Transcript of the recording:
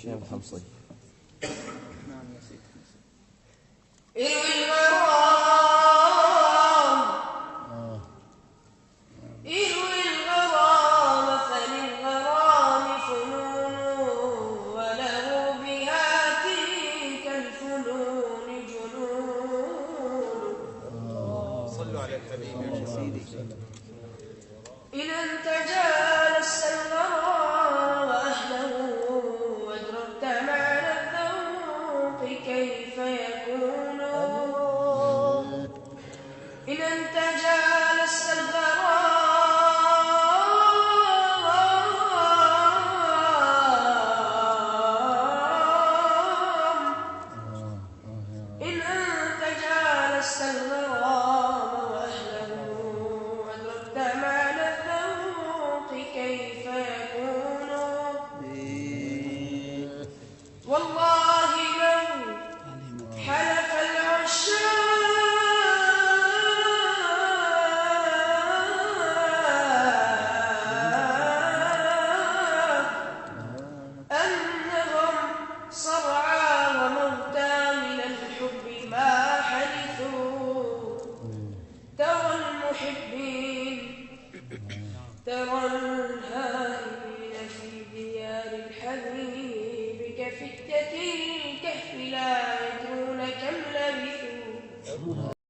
شيخ الحمصي. نعم يا سيدي. إروي الغرام فللغرام فنون وله بها تلك الفنون جنون. صلوا على الحبيب يا سيدي. إذا انتجالس الغرام وأهله وادركت معنى الذوق كيف يكون. إذا انتجالس إن أنت جالست الغرام وأهله وأدركت معنى الذوق كيف يكون. والله لو حلف العشاق أنهم صرعى وموتى من الحب ما حدثوا. ترى المحبين ترى الهوى